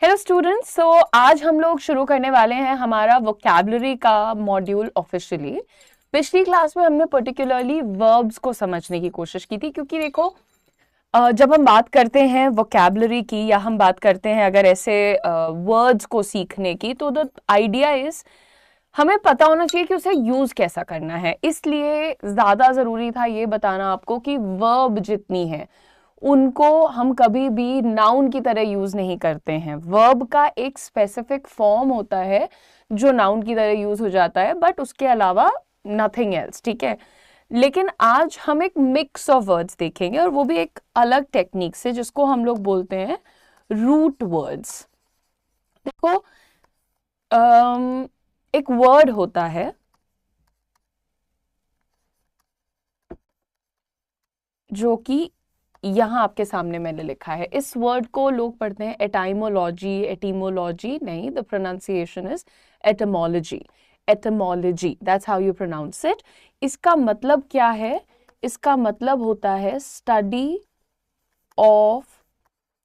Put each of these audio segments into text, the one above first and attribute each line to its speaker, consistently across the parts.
Speaker 1: Hello students, सो आज हम लोग शुरू करने वाले हैं हमारा वोकैबुलरी का मॉड्यूल ऑफिशियली। पिछली क्लास में हमने पर्टिकुलरली वर्ब्स को समझने की कोशिश की थी, क्योंकि देखो जब हम बात करते हैं वोकैबुलरी की या हम बात करते हैं अगर ऐसे वर्ड्स को सीखने की, तो द आइडिया इज हमें पता होना चाहिए कि उसे यूज कैसा करना है। इसलिए ज्यादा जरूरी था ये बताना आपको कि वर्ब जितनी है उनको हम कभी भी नाउन की तरह यूज नहीं करते हैं। वर्ब का एक स्पेसिफिक फॉर्म होता है जो नाउन की तरह यूज हो जाता है, बट उसके अलावा नथिंग एल्स। ठीक है, लेकिन आज हम एक मिक्स ऑफ वर्ड्स देखेंगे और वो भी एक अलग टेक्निक से, जिसको हम लोग बोलते हैं रूट वर्ड्स। देखो एक वर्ड होता है जो कि यहां आपके सामने मैंने लिखा है। इस वर्ड को लोग पढ़ते हैं एटाइमोलॉजी, एटीमोलॉजी नहीं, the pronunciation is etymology. Etymology, that's how you pronounce it. इसका मतलब क्या है? इसका मतलब होता है study of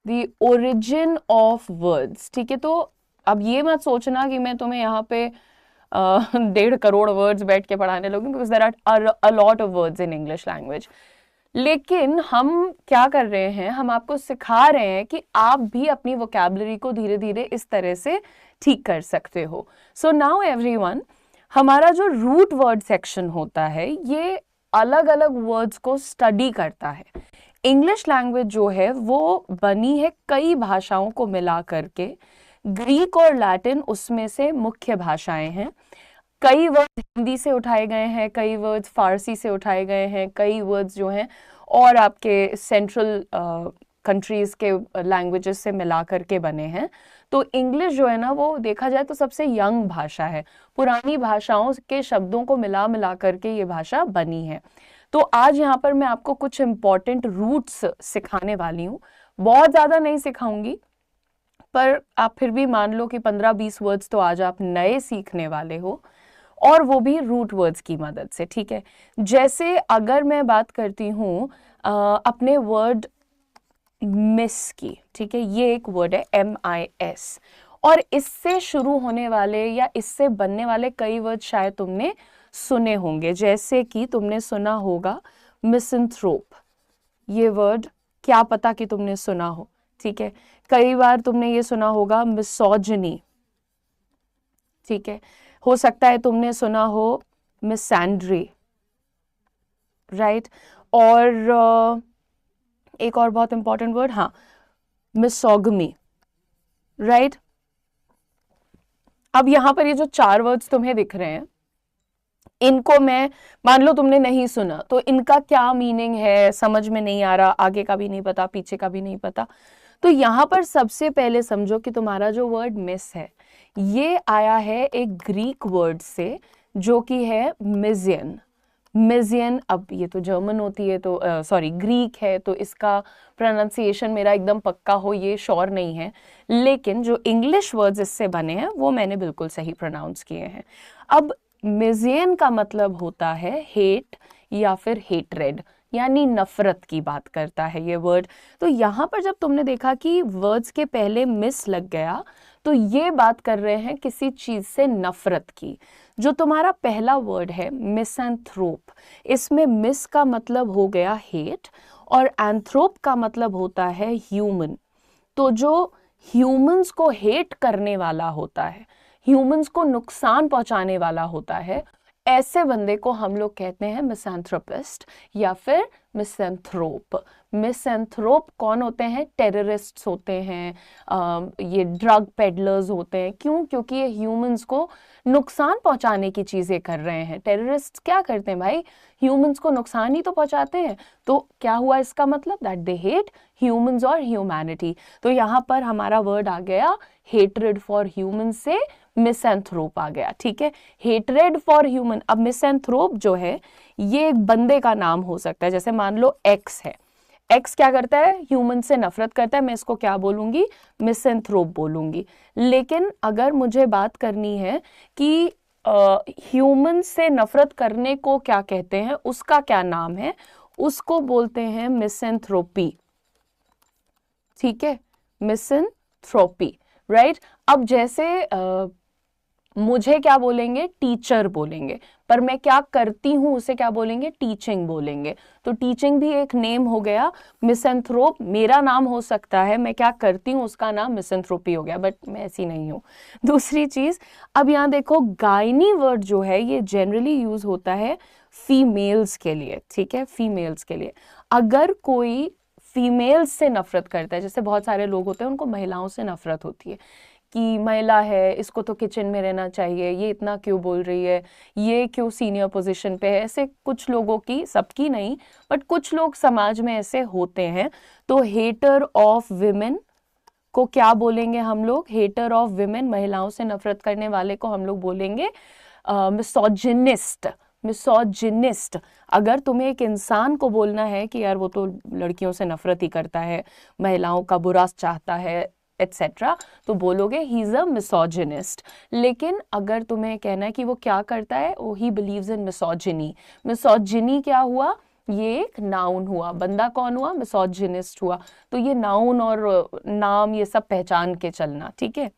Speaker 1: the origin of words. ठीक है, तो अब ये मत सोचना कि मैं तुम्हें यहाँ पे 1.5 करोड़ वर्ड्स बैठ के पढ़ाने लगूंगी, because there are a lot of words in English language. लेकिन हम क्या कर रहे हैं, हम आपको सिखा रहे हैं कि आप भी अपनी वोकैबुलरी को धीरे धीरे इस तरह से ठीक कर सकते हो। सो नाउ एवरीवन, हमारा जो रूट वर्ड सेक्शन होता है ये अलग अलग वर्ड्स को स्टडी करता है। इंग्लिश लैंग्वेज जो है वो बनी है कई भाषाओं को मिला करके। ग्रीक और लैटिन उसमें से मुख्य भाषाएं हैं। कई वर्ड्स हिंदी से उठाए गए हैं, कई वर्ड्स फारसी से उठाए गए हैं, कई वर्ड्स जो हैं और आपके सेंट्रल कंट्रीज के लैंग्वेजेस से मिला करके बने हैं। तो इंग्लिश जो है ना, वो देखा जाए तो सबसे यंग भाषा है। पुरानी भाषाओं के शब्दों को मिला मिला करके ये भाषा बनी है। तो आज यहाँ पर मैं आपको कुछ इंपॉर्टेंट रूट्स सिखाने वाली हूँ। बहुत ज़्यादा नहीं सिखाऊंगी, पर आप फिर भी मान लो कि 15-20 वर्ड्स तो आज आप नए सीखने वाले हो, और वो भी रूट वर्ड्स की मदद से। ठीक है, जैसे अगर मैं बात करती हूँ अपने वर्ड मिस की। ठीक है, ये एक वर्ड है MIS, और इससे शुरू होने वाले या इससे बनने वाले कई वर्ड शायद तुमने सुने होंगे। जैसे कि तुमने सुना होगा मिसैंथ्रोप। ये वर्ड क्या पता कि तुमने सुना हो। ठीक है, कई बार तुमने ये सुना होगा मिसोजिनी। ठीक है, हो सकता है तुमने सुना हो मिसैंड्री, राइट। और एक और बहुत इंपॉर्टेंट वर्ड, हाँ, मिसोगमी, राइट। अब यहां पर ये जो 4 वर्ड्स तुम्हें दिख रहे हैं, इनको मैं मान लो तुमने नहीं सुना, तो इनका क्या मीनिंग है समझ में नहीं आ रहा, आगे का भी नहीं पता, पीछे का भी नहीं पता। तो यहां पर सबसे पहले समझो कि तुम्हारा जो वर्ड मिस है ये आया है एक ग्रीक वर्ड से, जो कि है मिजियन। मिजियन, अब ये तो जर्मन होती है, तो सॉरी ग्रीक है, तो इसका प्रोनाउंसिएशन मेरा एकदम पक्का हो ये श्योर नहीं है, लेकिन जो इंग्लिश वर्ड्स इससे बने हैं वो मैंने बिल्कुल सही प्रोनाउंस किए हैं। अब मिजियन का मतलब होता है हेट या फिर हेटरेड, यानी नफरत की बात करता है ये वर्ड। तो यहाँ पर जब तुमने देखा कि वर्ड्स के पहले मिस लग गया, तो ये बात कर रहे हैं किसी चीज से नफरत की। जो तुम्हारा पहला वर्ड है मिसैंथ्रोप, इसमें मिस का मतलब हो गया हेट और एंथ्रोप का मतलब होता है ह्यूमन। तो जो ह्यूमंस को हेट करने वाला होता है, ह्यूमंस को नुकसान पहुंचाने वाला होता है, ऐसे बंदे को हम लोग कहते हैं मिसैंथ्रोपिस्ट या फिर मिसैंथ्रोप। मिसैंथ्रोप कौन होते हैं? टेररिस्ट्स होते हैं, ये ड्रग पेडलर्स होते हैं। क्यों? क्योंकि ये ह्यूमंस को नुकसान पहुंचाने की चीजें कर रहे हैं। टेररिस्ट्स क्या करते हैं भाई? ह्यूमंस को नुकसान ही तो पहुंचाते हैं। तो क्या हुआ इसका मतलब? दैट दे हेट ह्यूमंस और ह्यूमैनिटी। तो यहाँ पर हमारा वर्ड आ गया हेट्रेड फॉर ह्यूमन से मिसैंथ्रोप आ गया। ठीक है, हेट्रेड फॉर ह्यूमन। अब मिसैंथ्रोप जो है ये एक बंदे का नाम हो सकता है। जैसे मान लो एक्स है, एक्स क्या करता है? ह्यूमन से नफरत करता है, मैं इसको क्या बोलूंगी? मिसैंथ्रोप बोलूंगी। लेकिन अगर मुझे बात करनी है कि ह्यूमन से नफरत करने को क्या कहते हैं, उसका क्या नाम है, उसको बोलते हैं मिसैंथ्रोपी। ठीक है, मिसैंथ्रोपी। राइट। अब जैसे मुझे क्या बोलेंगे, टीचर बोलेंगे, पर मैं क्या करती हूँ उसे क्या बोलेंगे, टीचिंग बोलेंगे। तो टीचिंग भी एक नेम हो गया। मिसेंथ्रोप मेरा नाम हो सकता है, मैं क्या करती हूँ उसका नाम मिसेंथ्रोपी हो गया, बट मैं ऐसी नहीं हूँ। दूसरी चीज, अब यहाँ देखो गायनी वर्ड जो है ये जनरली यूज होता है फीमेल्स के लिए, ठीक है, फीमेल्स के लिए। अगर कोई फीमेल्स से नफरत करता है, जैसे बहुत सारे लोग होते हैं उनको महिलाओं से नफरत होती है कि महिला है, इसको तो किचन में रहना चाहिए, ये इतना क्यों बोल रही है, ये क्यों सीनियर पोजीशन पे है, ऐसे कुछ लोगों की, सबकी नहीं बट कुछ लोग समाज में ऐसे होते हैं। तो हेटर ऑफ विमेन को क्या बोलेंगे हम लोग, हेटर ऑफ विमेन, महिलाओं से नफरत करने वाले को हम लोग बोलेंगे मिसोजिनिस्ट, मिसोजिनिस्ट। अगर तुम्हें एक इंसान को बोलना है कि यार वो तो लड़कियों से नफरत ही करता है, महिलाओं का बुरा चाहता है एटसेट्रा, तो बोलोगे ही इज अ मिसोजिनिस्ट। लेकिन अगर तुम्हें कहना है कि वो क्या करता है, वो he believes in misogyny. Misogyny क्या हुआ, ये एक नाउन हुआ, बंदा कौन हुआ, मिसोजिनिस्ट हुआ। तो ये नाउन और नाम ये सब पहचान के चलना, ठीक है।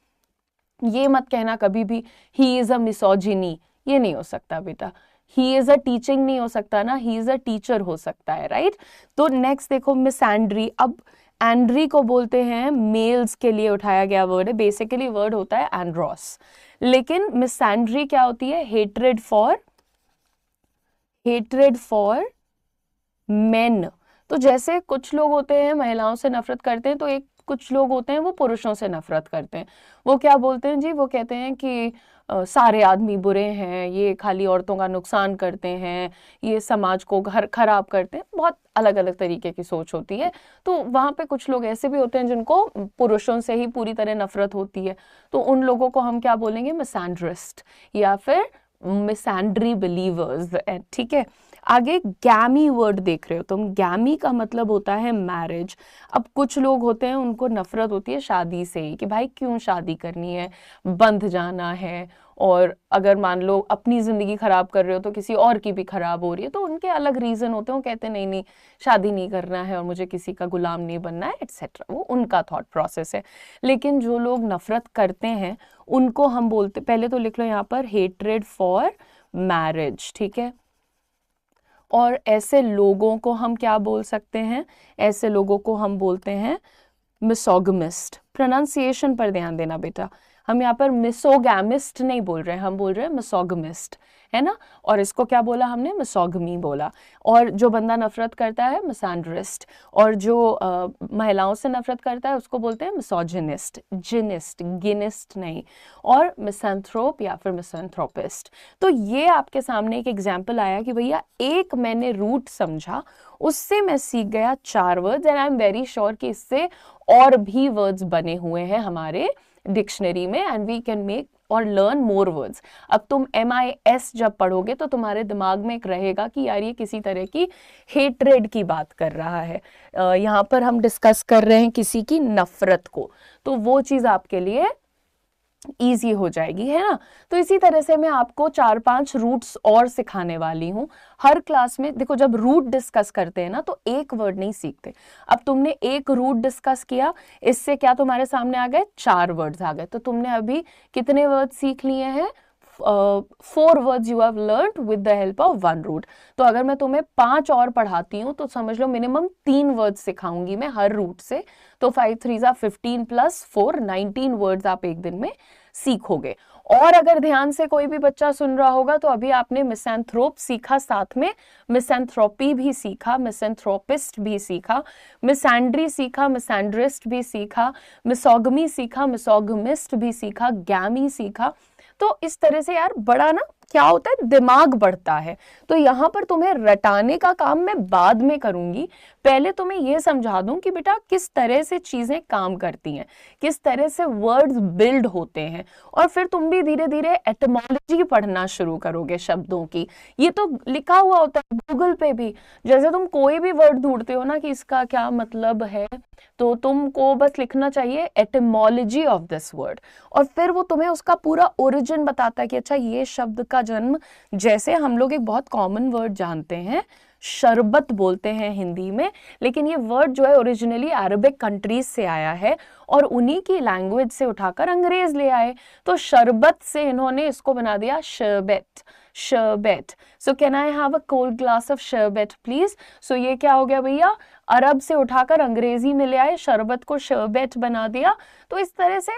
Speaker 1: ये मत कहना कभी भी ही इज अ मिसोजिनी, ये नहीं हो सकता बेटा। ही इज अ टीचिंग नहीं हो सकता ना, ही इज अ टीचर हो सकता है, राइट। तो नेक्स्ट देखो मिसैंड्री। अब एंड्री को बोलते हैं, मेल्स के लिए उठाया गया वर्ड है, बेसिकली वर्ड होता है एंड्रोस। लेकिन मिसैंड्री क्या होती है, hatred for, hatred for main. तो जैसे कुछ लोग होते हैं महिलाओं से नफरत करते हैं, तो एक कुछ लोग होते हैं वो पुरुषों से नफरत करते हैं। वो क्या बोलते हैं जी, वो कहते हैं कि सारे आदमी बुरे हैं, ये खाली औरतों का नुकसान करते हैं, ये समाज को घर खराब करते हैं। बहुत अलग अलग तरीके की सोच होती है। तो वहां पे कुछ लोग ऐसे भी होते हैं जिनको पुरुषों से ही पूरी तरह नफरत होती है, तो उन लोगों को हम क्या बोलेंगे, मिसैंड्रिस्ट या फिर मिसैंड्री बिलीवर्स, ठीक है। आगे गैमी वर्ड देख रहे हो तुम, गैमी का मतलब होता है मैरिज। अब कुछ लोग होते हैं उनको नफरत होती है शादी से ही, कि भाई क्यों शादी करनी है, बंध जाना है। और अगर मान लो अपनी जिंदगी खराब कर रहे हो तो किसी और की भी खराब हो रही है, तो उनके अलग रीजन होते हैं। वो कहते हैं नहीं नहीं शादी नहीं करना है और मुझे किसी का गुलाम नहीं बनना है एटसेट्रा, वो उनका थॉट प्रोसेस है। लेकिन जो लोग नफरत करते हैं उनको हम बोलते, पहले तो लिख लो यहाँ पर हेट्रेड फॉर मैरिज, ठीक है। और ऐसे लोगों को हम क्या बोल सकते हैं, ऐसे लोगों को हम बोलते हैं मिसोगमिस्ट। प्रोनाउंसिएशन पर ध्यान देना बेटा, हम यहाँ पर मिसोगैमिस्ट नहीं बोल रहे हैं, हम बोल रहे हैं मिसोगमिस्ट, है ना। और इसको क्या बोला हमने, मिसोगमी बोला। और जो बंदा नफरत करता है मिसैंड्रिस्ट, और जो महिलाओं से नफरत करता है उसको बोलते हैं मिसोजिनिस्ट, जिनिस्ट, गिनिस्ट नहीं। और मिसैंथ्रोप या फिर मिसैंथ्रोपिस्ट। तो ये आपके सामने एक एग्जाम्पल आया कि भैया एक मैंने रूट समझा, उससे मैं सीख गया 4 words, and I am very sure कि इससे और भी वर्ड्स बने हुए हैं हमारे डिक्शनरी में, एंड वी कैन मेक और लर्न मोर वर्ड्स। अब तुम MIS जब पढ़ोगे तो तुम्हारे दिमाग में एक रहेगा कि यार ये किसी तरह की हेट्रेड की बात कर रहा है, यहाँ पर हम डिस्कस कर रहे हैं किसी की नफरत को, तो वो चीज आपके लिए ईजी हो जाएगी, है ना। तो इसी तरह से मैं आपको 4-5 रूट्स और सिखाने वाली हूँ हर क्लास में। देखो जब रूट डिस्कस करते हैं ना तो एक वर्ड नहीं सीखते। अब तुमने एक रूट डिस्कस किया, इससे क्या तुम्हारे सामने आ गए, 4 वर्ड्स आ गए। तो तुमने अभी कितने वर्ड सीख लिए हैं, 4 words you have learned with the help of 1 root. तो अगर मैं तुम्हें 5 और पढ़ाती हूँ तो समझ लो मिनिमम 3 वर्ड्स सिखाऊंगी मैं हर रूट से। तो 5 3 15 प्लस 4 19 वर्ड्स आप एक दिन में सीखोगे। और अगर ध्यान से कोई भी बच्चा सुन रहा होगा तो अभी आपने मिसैंथ्रोप सीखा, साथ में मिसैंथ्रोपी भी सीखा, मिसैंथ्रोपिस्ट भी सीखा, मिसैंड्री सीखा, मिसैंड्रिस्ट भी सीखा, मिसोगमी सीखा, मिसोगमिस्ट भी सीखा, गैमी सीखा। तो इस तरह से यार बड़ा ना क्या होता है, दिमाग बढ़ता है। तो यहाँ पर तुम्हें रटाने का काम मैं बाद में करूंगी, पहले तुम्हें यह समझा दूं कि बेटा किस तरह से चीजें काम करती हैं, किस तरह से वर्ड्स बिल्ड होते हैं। और फिर तुम भी धीरे धीरे एटमोलॉजी पढ़ना शुरू करोगे शब्दों की। ये तो लिखा हुआ होता है गूगल पे भी, जैसे तुम कोई भी वर्ड ढूंढते हो ना कि इसका क्या मतलब है, तो तुमको बस लिखना चाहिए एटिमोलॉजी ऑफ दिस वर्ड, और फिर वो तुम्हें उसका पूरा ओरिजिन बताता है कि अच्छा ये शब्द का जन्म, जैसे हम लोग एक बहुत कॉमन वर्ड जानते हैं शरबत बोलते हैं हिंदी में, लेकिन ये वर्ड जो है ओरिजिनली अरबिक कंट्रीज से आया है और उन्हीं की लैंग्वेज से उठाकर अंग्रेज ले आए। तो शरबत से इन्होंने इसको बना दिया शरबत, शरबत। So can I have a cold glass of शरबत प्लीज। सो ये क्या हो गया भैया, अरब से उठाकर अंग्रेजी में ले आए, शरबत को शरबत बना दिया। तो इस तरह से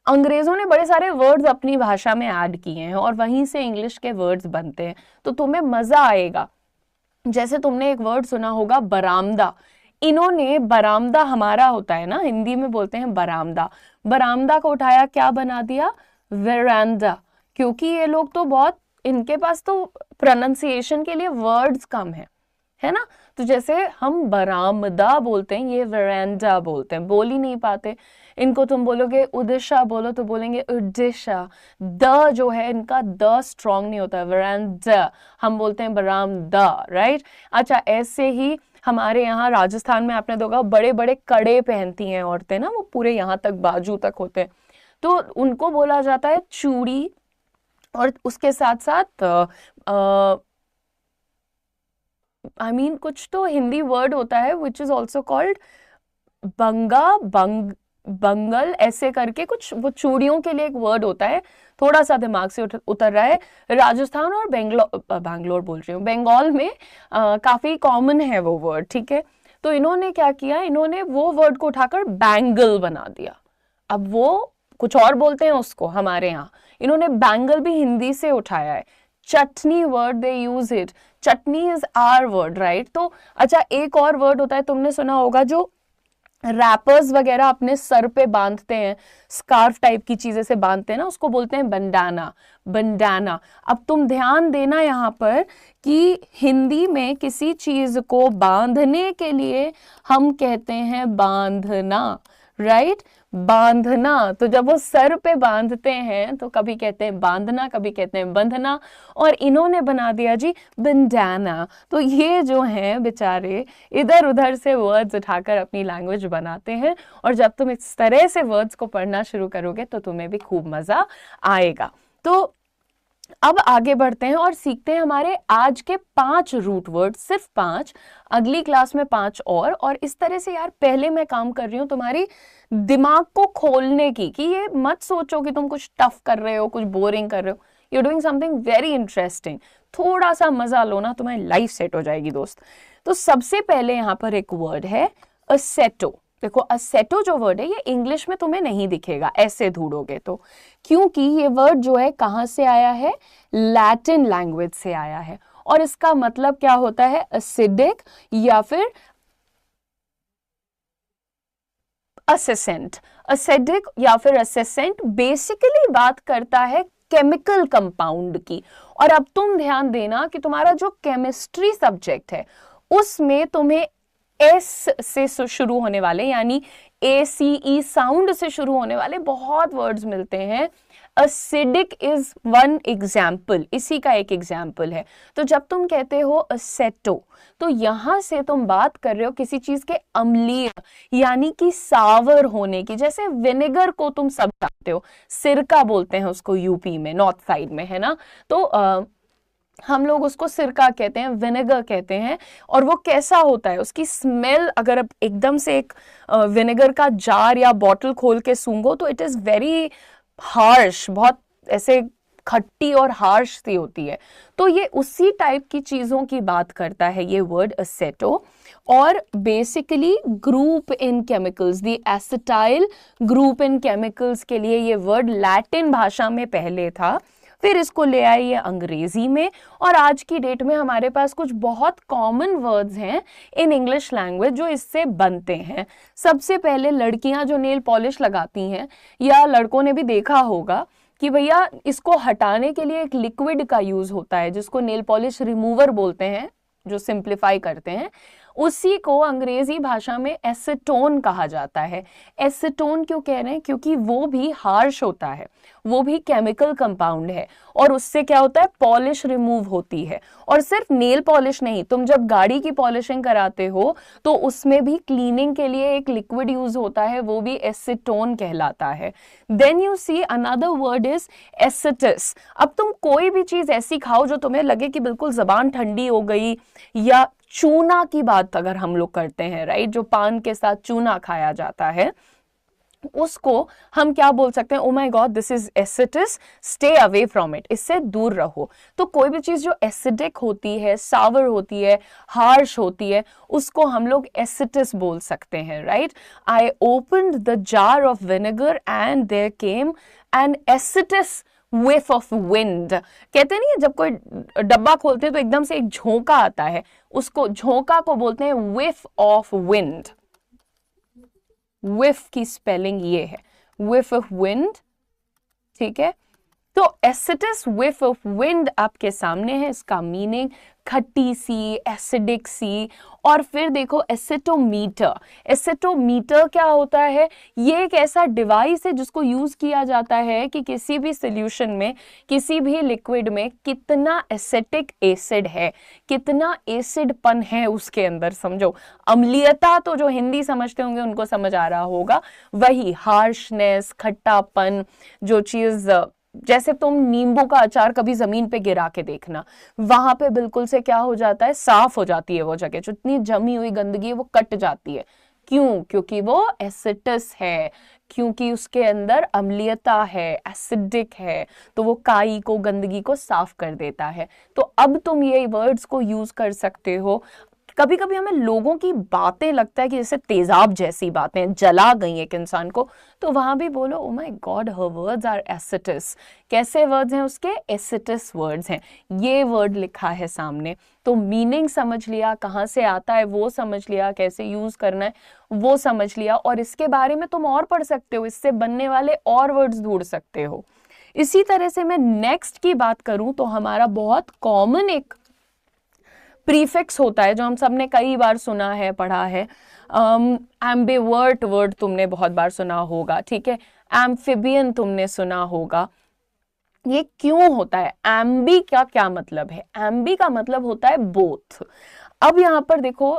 Speaker 1: अंग्रेजों ने बड़े सारे वर्ड्स अपनी भाषा में ऐड किए हैं और वहीं से इंग्लिश के वर्ड्स बनते हैं। तो तुम्हें मजा आएगा। जैसे तुमने एक वर्ड सुना होगा बरामदा, इन्होंने बरामदा हमारा होता है ना, हिंदी में बोलते हैं बरामदा, बरामदा को उठाया क्या बना दिया, वेरांडा। क्योंकि ये लोग तो बहुत, इनके पास तो प्रोनाउंसिएशन के लिए वर्ड्स कम है ना। तो जैसे हम बरामदा बोलते हैं, ये वेरांडा बोलते हैं, बोल ही नहीं पाते। इनको तुम बोलोगे उड़ीसा बोलो तो बोलेंगे उड़ीसा। द जो है इनका द स्ट्रॉन्ग नहीं होता, वेरांडा हम बोलते हैं बरामदा, राइट। अच्छा, ऐसे ही हमारे यहाँ राजस्थान में आपने देखा बड़े बड़े कड़े पहनती हैं औरतें ना, वो पूरे यहाँ तक बाजू तक होते हैं, तो उनको बोला जाता है चूड़ी। और उसके साथ साथ I mean, कुछ तो हिंदी वर्ड होता है विच इज ऑल्सो कॉल्ड बंगा, बंगल, ऐसे करके कुछ, वो चूड़ियों के लिए एक वर्ड होता है, थोड़ा सा दिमाग से उतर रहा है। राजस्थान और बैंगलोर बोल रही हूँ, बंगाल में काफी कॉमन है वो वर्ड, ठीक है। तो इन्होंने क्या किया, इन्होंने वो वर्ड को उठाकर बैंगल बना दिया। अब वो कुछ और बोलते हैं उसको हमारे यहाँ, इन्होंने बैंगल भी हिंदी से उठाया है। Chutney word they use it, chutney is our word, right. तो अच्छा, एक और वर्ड होता है, तुमने सुना होगा, जो रैपर्स वगैरह अपने सर पे बांधते हैं, स्कार्फ टाइप की चीजें से बांधते हैं ना, उसको बोलते हैं बंडाना, बंडाना। अब तुम ध्यान देना यहाँ पर कि हिंदी में किसी चीज को बांधने के लिए हम कहते हैं बांधना, राइट, बांधना। तो जब वो सर पे बांधते हैं तो कभी कहते हैं बांधना, कभी कहते हैं बंधना, और इन्होंने बना दिया जी बंडाना। तो ये जो हैं बेचारे इधर उधर से वर्ड्स उठाकर अपनी लैंग्वेज बनाते हैं, और जब तुम इस तरह से वर्ड्स को पढ़ना शुरू करोगे तो तुम्हें भी खूब मजा आएगा। तो अब आगे बढ़ते हैं और सीखते हैं हमारे आज के 5 रूट वर्ड, सिर्फ 5, अगली क्लास में 5 और इस तरह से यार पहले मैं काम कर रही हूँ तुम्हारी दिमाग को खोलने की, कि ये मत सोचो कि तुम कुछ टफ कर रहे हो, कुछ बोरिंग कर रहे हो, you doing something very interesting. थोड़ा सा मजा लो ना, तुम्हारी लाइफ सेट हो जाएगी दोस्त। तो सबसे पहले यहाँ पर एक वर्ड है असेटो। देखो, असेटो जो वर्ड है ये इंग्लिश में तुम्हें नहीं दिखेगा ऐसे ढूंढोगे तो, क्योंकि ये वर्ड जो है कहां से आया है, लैटिन लैंग्वेज से आया है, और इसका मतलब क्या होता है, एसिडिक या फिर असेसेंट। एसिडिक या फिर असेसेंट बेसिकली बात करता है केमिकल कंपाउंड की। और अब तुम ध्यान देना कि तुम्हारा जो केमिस्ट्री सब्जेक्ट है उसमें तुम्हें एस से शुरू होने वाले, यानी ACE साउंड से शुरू होने वाले बहुत वर्ड्स मिलते हैं। एसिडिक इज वन एग्जाम्पल, इसी का एक एग्जाम्पल है। तो जब तुम कहते हो असेटो, तो यहां से तुम बात कर रहे हो किसी चीज के अम्लीय यानी कि सावर होने की। जैसे विनेगर को तुम सब जानते हो, सिरका बोलते हैं उसको यूपी में, नॉर्थ साइड में, है ना। तो हम लोग उसको सिरका कहते हैं, विनेगर कहते हैं। और वो कैसा होता है, उसकी स्मेल, अगर अब एकदम से एक विनेगर का जार या बॉटल खोल के सूंघो तो इट इज वेरी हार्श, बहुत ऐसे खट्टी और हार्श सी होती है। तो ये उसी टाइप की चीजों की बात करता है ये वर्ड असेटो। और basically group in chemicals, the acetyl group in chemicals के लिए ये वर्ड लैटिन भाषा में पहले था, फिर इसको ले आई है अंग्रेजी में, और आज की डेट में हमारे पास कुछ बहुत कॉमन वर्ड्स हैं इन इंग्लिश लैंग्वेज जो इससे बनते हैं। सबसे पहले लड़कियां जो नेल पॉलिश लगाती हैं, या लड़कों ने भी देखा होगा कि भैया इसको हटाने के लिए एक लिक्विड का यूज होता है जिसको नेल पॉलिश रिमूवर बोलते हैं, जो सिंप्लीफाई करते हैं। उसी को अंग्रेजी भाषा में एसीटोन कहा जाता है। एसीटोन क्यों कह रहे हैं? क्योंकि वो भी हार्श होता है, वो भी केमिकल कंपाउंड है, और उससे क्या होता है, पॉलिश रिमूव होती है। और सिर्फ नेल पॉलिश नहीं, तुम जब गाड़ी की पॉलिशिंग कराते हो तो उसमें भी क्लीनिंग के लिए एक लिक्विड यूज होता है, वो भी एसीटोन कहलाता है। Then you see another word is acetous. अब तुम कोई भी चीज ऐसी खाओ जो तुम्हें लगे कि बिल्कुल जबान ठंडी हो गई, या चूना की बात अगर हम लोग करते हैं, राइट, जो पान के साथ चूना खाया जाता है, उसको हम क्या बोल सकते हैं? Oh my God, this is acetous, stay away from it, इससे दूर रहो। तो कोई भी चीज जो एसिडिक होती है, सावर होती है, हार्श होती है, उसको हम लोग एसिटिस बोल सकते हैं, right. I opened the jar of vinegar and there came an acetous whiff of wind। कहते नहीं है जब कोई डब्बा खोलते हैं तो एकदम से एक झोंका आता है, उसको झोंका को बोलते हैं whiff of wind। whiff की स्पेलिंग ये है, whiff of wind, ठीक है। तो एसिटिस whiff of wind आपके सामने है, इसका मीनिंग खट्टी सी, एसिडिक सी। और फिर देखो एसिटोमीटर। एसिटोमीटर क्या होता है? ये एक ऐसा डिवाइस है जिसको यूज किया जाता है कि किसी भी सॉल्यूशन में, किसी भी लिक्विड में कितना एसिटिक एसिड है, कितना एसिडपन है उसके अंदर। समझो, अम्लीयता तो जो हिंदी समझते होंगे उनको समझ आ रहा होगा, वही हार्शनेस, खट्टापन, जो चीज, जैसे तुम नींबू का अचार कभी जमीन पे गिरा के देखना, वहां पे बिल्कुल से क्या हो जाता है, साफ हो जाती है वो जगह, जो इतनी जमी हुई गंदगी है वो कट जाती है। क्यों? क्योंकि वो एसिटस है, क्योंकि उसके अंदर अम्लीयता है, एसिडिक है, तो वो काई को, गंदगी को साफ कर देता है। तो अब तुम ये वर्ड्स को यूज कर सकते हो। कभी कभी हमें लोगों की बातें लगता है कि जैसे तेजाब जैसी बातें जला गई एक इंसान को, तो वहां भी बोलो oh my God her words are acetous. कैसे वर्ड्स हैं उसके? एसिटिस वर्ड्स हैं। ये वर्ड लिखा है सामने, तो मीनिंग समझ लिया, कहाँ से आता है वो समझ लिया, कैसे यूज करना है वो समझ लिया, और इसके बारे में तुम और पढ़ सकते हो, इससे बनने वाले और वर्ड्स ढूंढ सकते हो। इसी तरह से मैं नेक्स्ट की बात करूं तो हमारा बहुत कॉमन एक प्रीफिक्स होता है जो हम सबने कई बार सुना है, पढ़ा है। एम्बिवर्ट वर्ड तुमने बहुत बार सुना होगा, ठीक है। एम्फिबियन तुमने सुना होगा। ये क्यों होता है? एम्बी का क्या मतलब है? एम्बी का मतलब होता है बोथ। अब यहाँ पर देखो,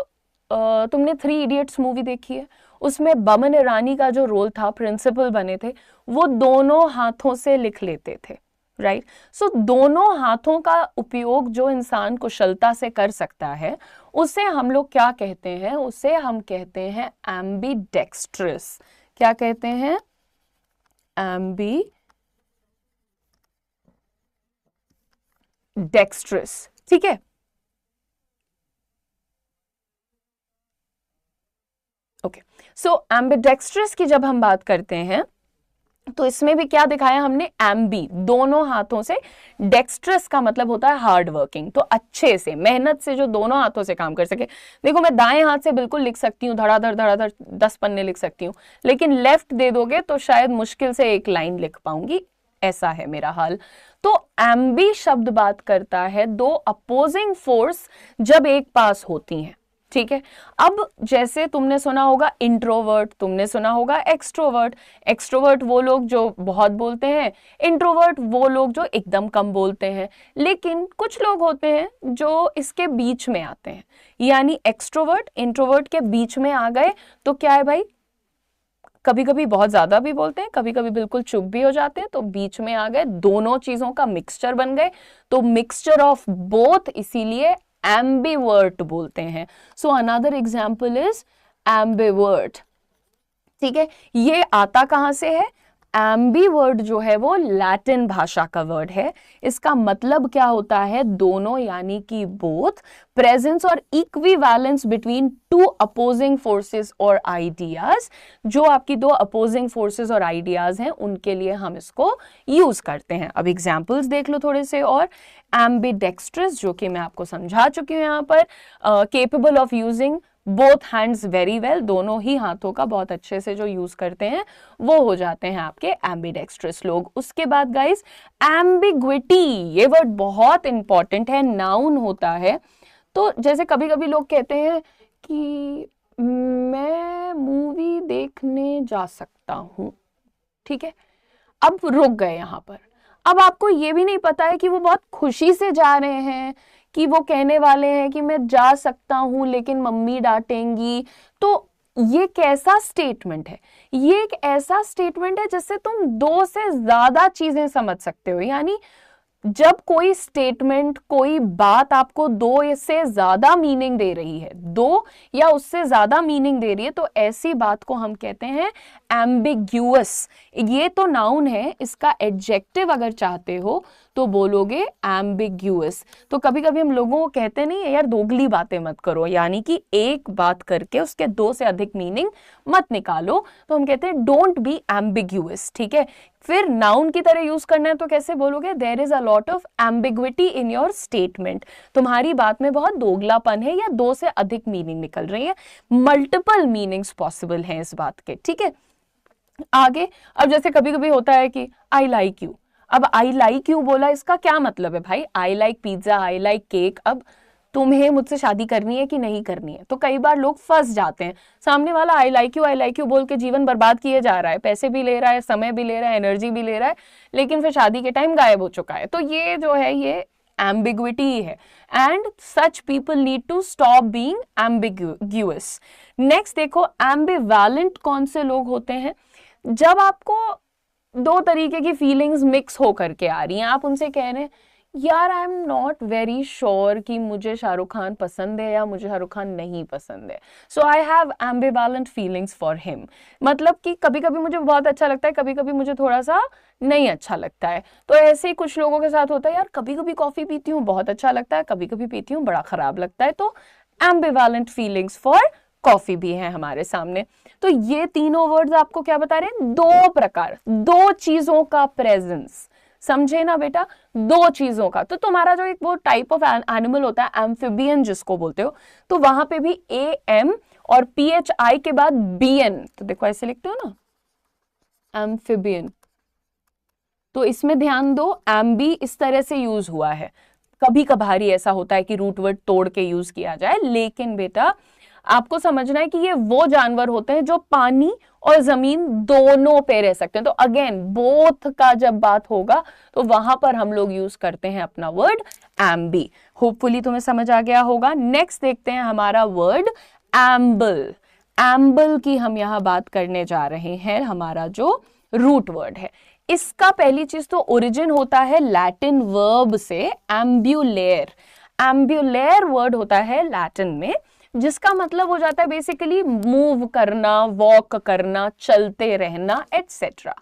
Speaker 1: तुमने 3 इडियट्स मूवी देखी है, उसमें बमन ईरानी का जो रोल था, प्रिंसिपल बने थे, वो दोनों हाथों से लिख लेते थे, राइट। सो दोनों हाथों का उपयोग जो इंसान कुशलता से कर सकता है, उसे हम लोग क्या कहते हैं? उसे हम कहते हैं एम्बीडेक्स्ट्रस। क्या कहते हैं? एम्बीडेक्स्ट्रस, ठीक है। ओके, सो एम्बीडेक्स्ट्रस की जब हम बात करते हैं तो इसमें भी क्या दिखाया हमने? एम्बी, दोनों हाथों से। डेक्स्ट्रस का मतलब होता है हार्ड वर्किंग, तो अच्छे से, मेहनत से, जो दोनों हाथों से काम कर सके। देखो, मैं दाएं हाथ से बिल्कुल लिख सकती हूँ, धड़ाधड़ धड़ाधड़ 10 पन्ने लिख सकती हूँ, लेकिन लेफ्ट दे दोगे तो शायद मुश्किल से 1 लाइन लिख पाऊंगी, ऐसा है मेरा हाल। तो एम्बी शब्द बात करता है 2 अपोजिंग फोर्स जब एक पास होती हैं, ठीक है। अब जैसे तुमने सुना होगा इंट्रोवर्ट, तुमने सुना होगा एक्सट्रोवर्ट। एक्सट्रोवर्ट वो लोग जो बहुत बोलते हैं, इंट्रोवर्ट वो लोग जो एकदम कम बोलते हैं। लेकिन कुछ लोग होते हैं जो इसके बीच में आते हैं, यानी एक्सट्रोवर्ट इंट्रोवर्ट के बीच में आ गए तो क्या है भाई, कभी कभी बहुत ज्यादा भी बोलते हैं, कभी कभी बिल्कुल चुप भी हो जाते हैं, तो बीच में आ गए, दोनों चीजों का मिक्सचर बन गए, तो मिक्सचर ऑफ बोथ, इसीलिए एम्बिवर्ट बोलते हैं। So another example is ambivert, ठीक है। ये आता कहां से है? एम्बिवर्ट जो है वो लैटिन भाषा का वर्ड है। इसका मतलब क्या होता है? दोनों, यानी कि बोथ, प्रेजेंस और इक्विवेलेंस बिटवीन 2 अपोजिंग फोर्सेस और आइडियाज। जो आपकी 2 अपोजिंग फोर्सेस और आइडियाज हैं उनके लिए हम इसको यूज करते हैं। अब एग्जाम्पल्स देख लो थोड़े से और। एम्बिडेक्स्ट्रस, जो कि मैं आपको समझा चुकी हूं यहाँ पर, capable of using both hands very well, दोनों ही हाथों का बहुत अच्छे से जो यूज करते हैं वो हो जाते हैं आपके एम्बिडेक्स्ट्रस लोग। उसके बाद गाइस, एम्बिग्विटी, ये वर्ड बहुत इंपॉर्टेंट है, नाउन होता है। तो जैसे कभी कभी लोग कहते हैं कि मैं मूवी देखने जा सकता हूँ, ठीक है, अब रुक गए यहाँ पर। अब आपको ये भी नहीं पता है कि वो बहुत खुशी से जा रहे हैं, कि वो कहने वाले हैं कि मैं जा सकता हूँ लेकिन मम्मी डांटेंगी। तो ये कैसा स्टेटमेंट है? ये एक ऐसा स्टेटमेंट है जिससे तुम दो से ज्यादा चीजें समझ सकते हो। यानी जब कोई स्टेटमेंट, कोई बात आपको दो से ज्यादा मीनिंग दे रही है, दो या उससे ज्यादा मीनिंग दे रही है, तो ऐसी बात को हम कहते हैं एम्बिग्यूअस। ये तो नाउन है, इसका एडजेक्टिव अगर चाहते हो तो बोलोगे एम्बिग्यूअस। तो कभी कभी हम लोगों को कहते नहीं है यार दोगली बातें मत करो, यानी कि एक बात करके उसके दो से अधिक मीनिंग मत निकालो, तो हम कहते हैं डोंट बी एम्बिग्यूअस, ठीक है। फिर नाउन की तरह यूज करना है तो कैसे बोलोगे? There is a lot of ambiguity in your statement. तुम्हारी बात में बहुत दोगलापन है या दो से अधिक मीनिंग निकल रही है, मल्टीपल मीनिंग्स पॉसिबल हैं इस बात के, ठीक है। आगे, अब जैसे कभी कभी होता है कि आई लाइक यू। अब आई लाइक यू बोला, इसका क्या मतलब है भाई? I like pizza, I like cake. अब तुम्हें मुझसे शादी करनी है कि नहीं करनी है? तो कई बार लोग फंस जाते हैं, सामने वाला आई लाइक यू बोल के जीवन बर्बाद किए जा रहा है, पैसे भी ले रहा है, समय भी ले रहा है, एनर्जी भी ले रहा है, लेकिन फिर शादी के टाइम गायब हो चुका है। तो ये जो है ये एम्बिग्विटी है, and such people need to stop being ambiguous. Next देखो, एम्बिवैलेंट कौन से लोग होते हैं? जब आपको दो तरीके की फीलिंग्स मिक्स होकर के आ रही हैं, आप उनसे कह रहे हैं यार I am not very sure कि मुझे शाहरुख खान पसंद है या मुझे शाहरुख खान नहीं पसंद है, so I have ambivalent feelings for him. मतलब कि कभी कभी मुझे बहुत अच्छा लगता है, कभी कभी मुझे थोड़ा सा नहीं अच्छा लगता है। तो ऐसे ही कुछ लोगों के साथ होता है, यार कभी कभी कॉफी पीती हूँ बहुत अच्छा लगता है, कभी कभी पीती हूँ बड़ा खराब लगता है। तो एम्बिवैलेंट फीलिंग्स फॉर कॉफी भी है हमारे सामने। तो ये तीनों वर्ड्स आपको क्या बता रहे हैं? दो प्रकार, दो चीजों का प्रेजेंस, समझे ना बेटा? दो चीजों का। तो तुम्हारा जो एक वो टाइप ऑफ एनिमल होता है एम्फिबियन जिसको बोलते हो, तो वहां पे भी ए एम और पी एच आई के बाद बी एन, तो देखो ऐसे लिखते हो ना, एम्फिबियन। तो इसमें ध्यान दो, एम्बी इस तरह से यूज हुआ है। कभी कभार ही ऐसा होता है कि रूट वर्ड तोड़ के यूज किया जाए, लेकिन बेटा आपको समझना है कि ये वो जानवर होते हैं जो पानी और जमीन दोनों पे रह सकते हैं। तो अगेन बोथ का जब बात होगा तो वहां पर हम लोग यूज करते हैं अपना वर्ड एम्बी। होपफुली तुम्हें समझ आ गया होगा। नेक्स्ट देखते हैं हमारा वर्ड एम्बल। एम्बल की हम यहां बात करने जा रहे हैं, हमारा जो रूट वर्ड है। इसका पहली चीज तो ओरिजिन होता है लैटिन वर्ब से, एम्ब्यूलेर। एम्ब्यूलेर वर्ड होता है लैटिन में, जिसका मतलब हो जाता है बेसिकली मूव करना, वॉक करना, चलते रहना, एटसेट्रा।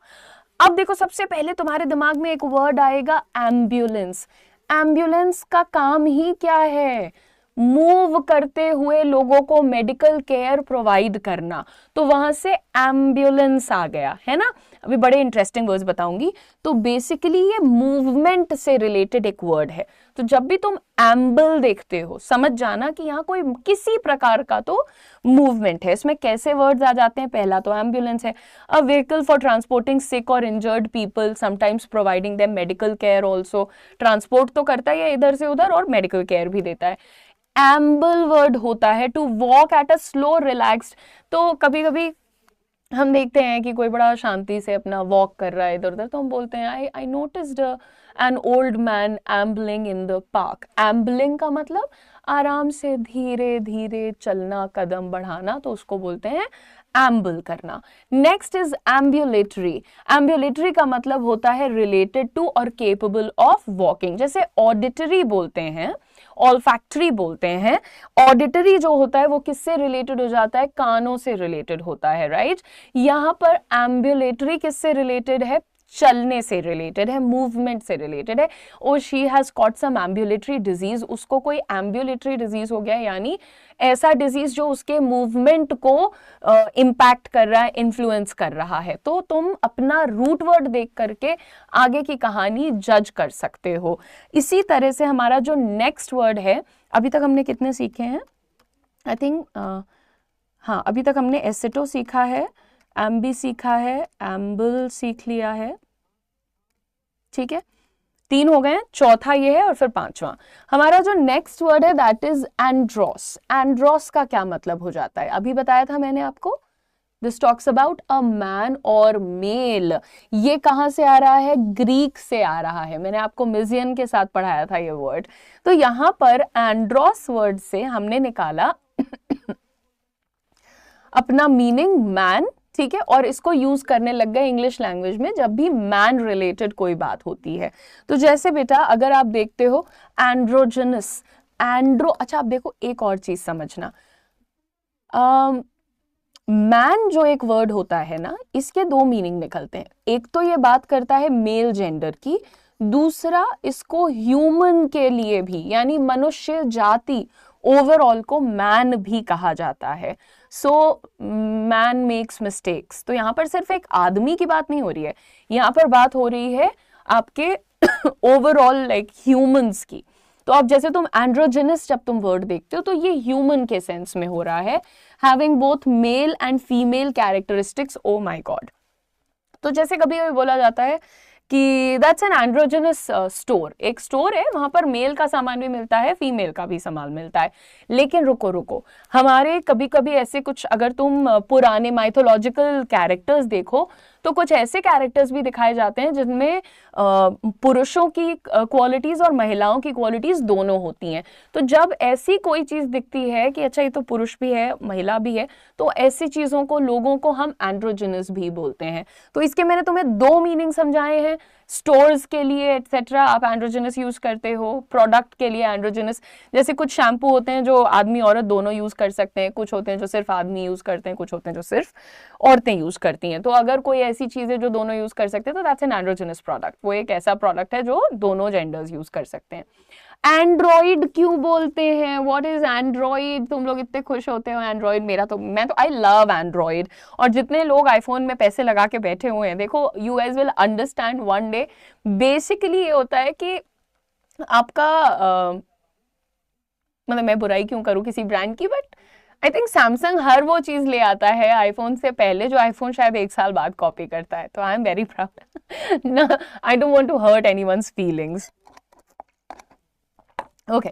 Speaker 1: अब देखो सबसे पहले तुम्हारे दिमाग में एक वर्ड आएगा एम्बुलेंस। एम्बुलेंस का काम ही क्या है? मूव करते हुए लोगों को मेडिकल केयर प्रोवाइड करना। तो वहां से एम्बुलेंस आ गया है ना। अभी बड़े इंटरेस्टिंग वर्ड्स बताऊंगी। तो बेसिकली ये मूवमेंट से रिलेटेड एक वर्ड है। तो जब भी तुम एम्बल देखते हो समझ जाना कि यहाँ कोई किसी प्रकार का तो मूवमेंट है। इसमें कैसे वर्ड्स आ जाते हैं? पहला तो एम्बुलेंस है, अ व्हीकल फॉर ट्रांसपोर्टिंग सिक और injured people, sometimes providing them medical care also. Transport तो करता है इधर से उधर और मेडिकल केयर भी देता है। एम्बल वर्ड होता है to walk at a slow relaxed. तो कभी कभी हम देखते हैं कि कोई बड़ा शांति से अपना वॉक कर रहा है इधर उधर, तो हम बोलते हैं I noticed an old man ambling in the park. Ambling का मतलब आराम से धीरे धीरे चलना, कदम बढ़ाना, तो उसको बोलते हैं एम्बल करना। Next is ambulatory. एम्बुलेटरी का मतलब होता है रिलेटेड टू और केपेबल ऑफ वॉकिंग। जैसे ऑडिटरी बोलते हैं, ऑल्फैक्टरी बोलते हैं। ऑडिटरी जो होता है वो किससे रिलेटेड हो जाता है? कानों से रिलेटेड होता है, राइट। यहां पर एम्बुलेटरी किससे रिलेटेड है? चलने से रिलेटेड है, मूवमेंट से रिलेटेड है। Oh she has caught some ambulatory disease, उसको कोई एम्बुलेटरी डिजीज हो गया, यानी ऐसा डिजीज जो उसके मूवमेंट को इम्पैक्ट कर रहा है, इन्फ्लुएंस कर रहा है। तो तुम अपना रूट वर्ड देख करके आगे की कहानी जज कर सकते हो। इसी तरह से हमारा जो नेक्स्ट वर्ड है, अभी तक हमने कितने सीखे हैं? आई थिंक हाँ, अभी तक हमने एसेटो सीखा है, एम्बी सीखा है, एम्बल सीख लिया है, ठीक है। 3 हो गए हैं, चौथा ये है और फिर 5वां हमारा जो नेक्स्ट वर्ड है दैट इज एंड्रोस। एंड्रोस का क्या मतलब हो जाता है, अभी बताया था मैंने आपको, this talks about a man और मेल। ये कहां से आ रहा है, ग्रीक से आ रहा है, मैंने आपको मिजियन के साथ पढ़ाया था ये वर्ड। तो यहां पर एंड्रोस वर्ड से हमने निकाला अपना मीनिंग मैन, ठीक है, और इसको यूज करने लग गए इंग्लिश लैंग्वेज में जब भी मैन रिलेटेड कोई बात होती है। तो जैसे बेटा अगर आप देखते हो एंड्रोजनस, एंड्रो, अच्छा आप देखो एक और चीज समझना, मैन जो एक वर्ड होता है ना, इसके 2 मीनिंग निकलते हैं। एक तो ये बात करता है मेल जेंडर की, दूसरा इसको ह्यूमन के लिए भी, यानी मनुष्य जाति ओवरऑल को मैन भी कहा जाता है। So man makes mistakes. तो यहां पर सिर्फ एक आदमी की बात नहीं हो रही है, यहां पर बात हो रही है आपके ओवरऑल लाइक ह्यूमंस की। तो अब जैसे तुम एंड्रोजिनस जब तुम वर्ड देखते हो तो ये ह्यूमन के सेंस में हो रहा है, having both male and female characteristics. O my God. तो जैसे कभी कभी बोला जाता है कि दैट्स एन एंड्रोजिनस स्टोर, एक स्टोर है वहां पर मेल का सामान भी मिलता है, फीमेल का भी सामान मिलता है। लेकिन रुको रुको, हमारे कभी कभी ऐसे कुछ, अगर तुम पुराने माइथोलॉजिकल कैरेक्टर्स देखो तो कुछ ऐसे कैरेक्टर्स भी दिखाए जाते हैं जिनमें पुरुषों की क्वालिटीज और महिलाओं की क्वालिटीज दोनों होती हैं। तो जब ऐसी कोई चीज दिखती है कि अच्छा ये तो पुरुष भी है महिला भी है, तो ऐसी चीजों को, लोगों को हम एंड्रोजिनस भी बोलते हैं। तो इसके मैंने तुम्हें 2 मीनिंग समझाए हैं, स्टोर्स के लिए एटसेट्रा आप एंड्रोजिनस यूज करते हो, प्रोडक्ट के लिए एंड्रोजिनस, जैसे कुछ शैम्पू होते हैं जो आदमी औरत दोनों यूज कर सकते हैं, कुछ होते हैं जो सिर्फ आदमी यूज करते हैं, कुछ होते हैं जो सिर्फ औरतें यूज करती हैं। तो अगर कोई ऐसी चीज है जो दोनों यूज कर सकते हैं तो दैट्स एन एंड्रोजिनस प्रोडक्ट, वो एक ऐसा प्रोडक्ट है जो दोनों जेंडर्स यूज कर सकते हैं। एंड्रॉइड क्यों बोलते हैं, व्हाट इज एंड्रॉइड, तुम लोग इतने खुश होते हो एंड्रॉइड, मैं तो आई लव एंड्रॉइड। और जितने लोग आईफोन में पैसे लगा के बैठे हुए हैं, देखो you guys will understand one day. Basically ये होता है कि आपका मतलब मैं बुराई क्यों करूं किसी ब्रांड की, बट आई थिंक सैमसंग हर वो चीज ले आता है आईफोन से पहले जो आईफोन शायद 1 साल बाद कॉपी करता है। तो आई एम वेरी प्राउड ना, I don't want to hurt anyone's feelings. Okay,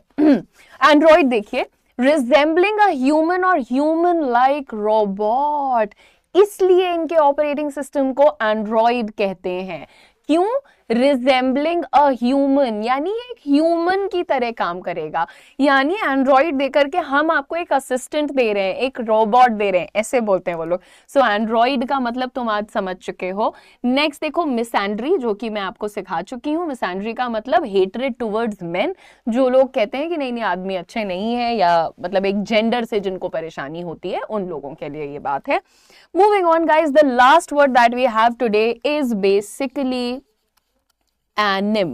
Speaker 1: android देखिए, रिजेंबलिंग अ ह्यूमन और ह्यूमन लाइक रोबोट, इसलिए इनके ऑपरेटिंग सिस्टम को एंड्रॉइड कहते हैं। क्यों, रिजेंबलिंग अ ह्यूमन, यानी एक ह्यूमन की तरह काम करेगा, यानी एंड्रॉइड देकर के हम आपको एक असिस्टेंट दे रहे हैं, एक रोबोट दे रहे हैं, ऐसे बोलते हैं वो लोग। सो एंड्रॉइड का मतलब तुम आज समझ चुके हो। नेक्स्ट देखो मिसैंड्री, जो कि मैं आपको सिखा चुकी हूँ। मिसैंड्री का मतलब हेटरेड टुवर्ड्स मेन, जो लोग कहते हैं कि नहीं नहीं आदमी अच्छे नहीं है, या मतलब एक जेंडर से जिनको परेशानी होती है उन लोगों के लिए ये बात है। Moving on guys, the last word that we have today is basically anime.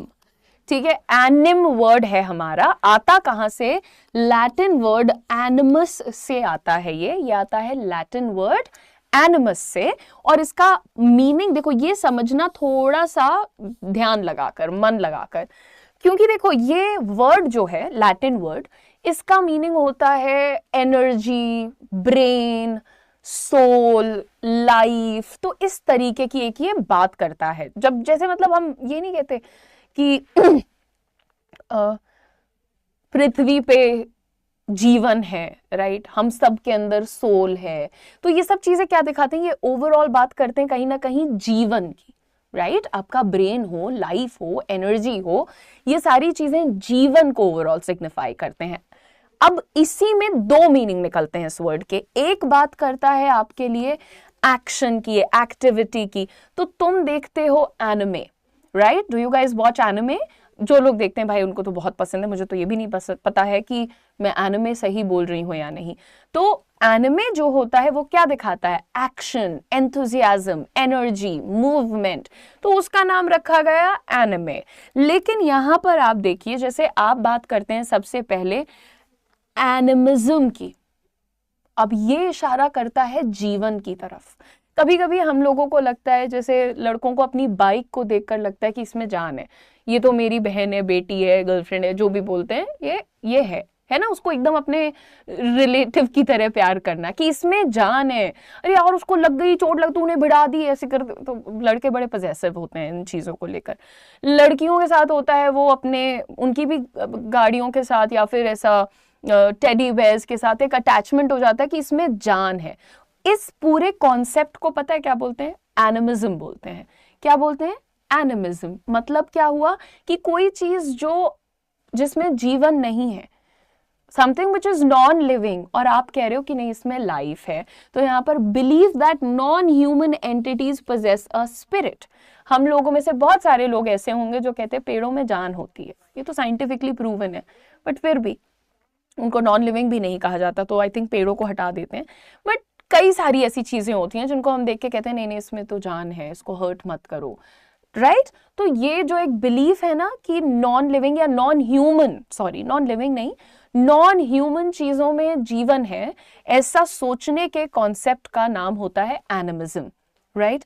Speaker 1: ठीक है, एनिम वर्ड है हमारा, आता कहां से, लैटिन वर्ड एनिमस से आता है। ये आता है लैटिन वर्ड एनिमस से, और इसका मीनिंग देखो, ये समझना थोड़ा सा ध्यान लगाकर, मन लगाकर, क्योंकि देखो ये वर्ड जो है लैटिन वर्ड, इसका मीनिंग होता है एनर्जी, ब्रेन, सोल, लाइफ। तो इस तरीके की एक ये बात करता है। जब जैसे मतलब हम ये नहीं कहते कि पृथ्वी पे जीवन है, राइट, हम सब के अंदर सोल है। तो ये सब चीजें क्या दिखाते हैं, ये ओवरऑल बात करते हैं कहीं ना कहीं जीवन की, राइट। आपका ब्रेन हो, लाइफ हो, एनर्जी हो, ये सारी चीजें जीवन को ओवरऑल सिग्निफाई करते हैं। अब इसी में 2 मीनिंग निकलते हैं इस वर्ड के। एक बात करता है आपके लिए एक्शन की, एक्टिविटी की। तो तुम देखते हो anime, right, do you guys watch anime? जो लोग देखते हैं भाई उनको तो बहुत पसंद है, मुझे तो ये भी नहीं पता है कि मैं एनिमे सही बोल रही हूं या नहीं। तो एनिमे जो होता है वो क्या दिखाता है, एक्शन, एंथुजियाज्म, एनर्जी, मूवमेंट, तो उसका नाम रखा गया एनिमे। लेकिन यहां पर आप देखिए, जैसे आप बात करते हैं सबसे पहले एनिमिज्म की, अब ये इशारा करता है जीवन की तरफ। कभी कभी हम लोगों को लगता है, जैसे लड़कों को अपनी बाइक को देखकर लगता है कि इसमें जान है, ये तो मेरी बहन है, बेटी है, गर्लफ्रेंड है, जो भी बोलते हैं, ये है ना, उसको एकदम अपने रिलेटिव की तरह प्यार करना कि इसमें जान है, अरे यार उसको लग गई चोट, लग तूने भिड़ा दी ऐसे कर। तो लड़के बड़े पजेसिव होते हैं इन चीज़ों को लेकर। लड़कियों के साथ होता है वो अपने उनकी भी गाड़ियों के साथ या फिर ऐसा टेडी बेयर्स के साथ एक अटैचमेंट हो जाता है कि इसमें जान है। इस पूरे कॉन्सेप्ट को पता है क्या बोलते हैं? एनिमिज्म बोलते हैं। क्या बोलते हैं? एनिमिज्म। मतलब क्या हुआ कि कोई चीज जो जिसमें जीवन नहीं है, something which is non living, और आप कह रहे हो कि नहीं इसमें लाइफ है, तो यहाँ पर believe that non human entities possess a spirit. हम लोगों में से बहुत सारे लोग ऐसे होंगे जो कहते हैं पेड़ों में जान होती है, ये तो साइंटिफिकली प्रूवन है, बट फिर भी उनको नॉन लिविंग भी नहीं कहा जाता, तो आई थिंक पेड़ों को हटा देते हैं। बट कई सारी ऐसी चीजें होती हैं जिनको हम देख के कहते हैं नहीं नहीं इसमें तो जान है, इसको हर्ट मत करो, राइट? तो ये जो एक बिलीफ है ना कि नॉन लिविंग या non human, sorry non living नहीं, नॉन ह्यूमन चीजों में जीवन है, ऐसा सोचने के कॉन्सेप्ट का नाम होता है एनिमिज्म, राइट?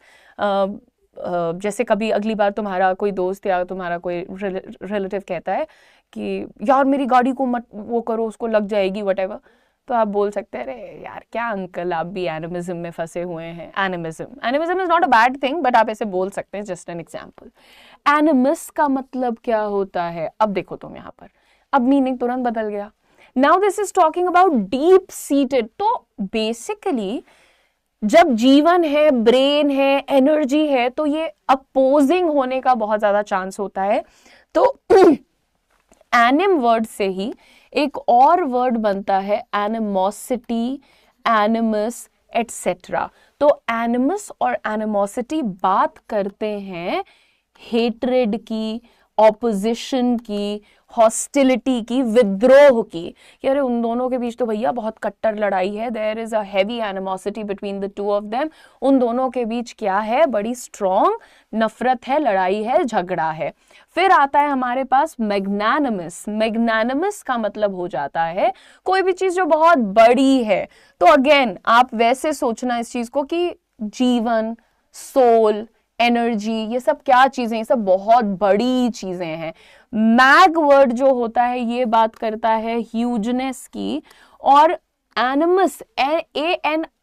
Speaker 1: जैसे कभी अगली बार तुम्हारा कोई दोस्त या तुम्हारा कोई रिलेटिव कहता है कि यार मेरी गाड़ी को मत वो करो, उसको लग जाएगी व्हाटएवर, तो आप बोल सकते हैं अरे यार क्या अंकल आप भी एनिमिज्म में फंसे हुए हैं। Animism is not a bad thing, but आप ऐसे बोल सकते हैं, जस्ट एन एग्जाम्पल। एनिमिस का मतलब क्या होता है? अब देखो तुम यहाँ पर, अब मीनिंग तुरंत बदल गया। Now this is talking about deep seated. तो बेसिकली जब जीवन है, ब्रेन है, एनर्जी है, तो ये अपोजिंग होने का बहुत ज्यादा चांस होता है। तो एनिम वर्ड से ही एक और वर्ड बनता है एनिमोसिटी, एनिमस एटसेट्रा। तो एनिमस और एनिमोसिटी बात करते हैं हेट्रेड की, ऑपोजिशन की, हॉस्टिलिटी की, विद्रोह की, कि अरे उन दोनों के बीच तो भैया बहुत कट्टर लड़ाई है, there is a heavy animosity between the two of them. उन दोनों के बीच क्या है? बड़ी स्ट्रॉन्ग नफरत है, लड़ाई है, झगड़ा है। फिर आता है हमारे पास मैग्नानिमस। मैग्नानिमस का मतलब हो जाता है कोई भी चीज जो बहुत बड़ी है। तो अगेन आप वैसे सोचना इस चीज को कि जीवन, सोल, एनर्जी, ये सब क्या चीजें, ये सब बहुत बड़ी चीजें हैं। मैग वर्ड जो होता है ये बात करता है ह्यूजनेस की, और एनिमस ANIMOUS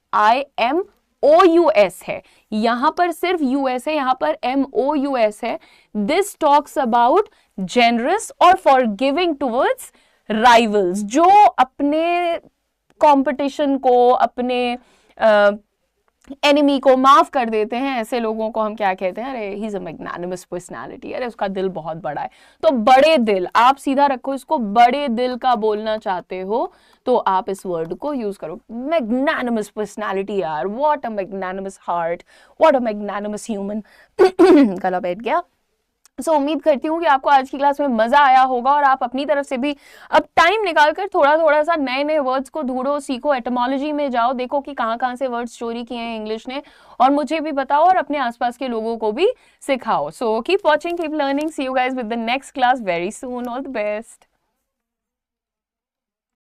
Speaker 1: है, यहां पर सिर्फ यूएस है, यहां पर MOUS है। दिस टॉक्स अबाउट जेनरस और फॉरगिविंग टुवर्ड्स राइवल्स, जो अपने कंपटीशन को, अपने एनिमी को माफ कर देते हैं, ऐसे लोगों को हम क्या कहते हैं? अरे he is a magnanimous personality, अरे उसका दिल बहुत बड़ा है। तो बड़े दिल, आप सीधा रखो इसको, बड़े दिल का बोलना चाहते हो तो आप इस वर्ड को यूज करो। मैग्नानिमस पर्सनालिटी, यार what a magnanimous heart, what a magnanimous human. गला बैठ गया। उम्मीद करती हूँ कि आपको आज की क्लास में मजा आया होगा और आप अपनी तरफ से भी अब टाइम निकालकर थोड़ा थोड़ा सा नए नए वर्ड्स को ढूंढो, सीखो, एटमोलॉजी में जाओ, देखो कि कहाँ कहाँ से वर्ड्स चोरी किए हैं इंग्लिश ने, और मुझे भी बताओ और अपने आसपास के लोगों को भी सिखाओ। So keep watching, keep learning, see you guys with the next class very soon, all the best.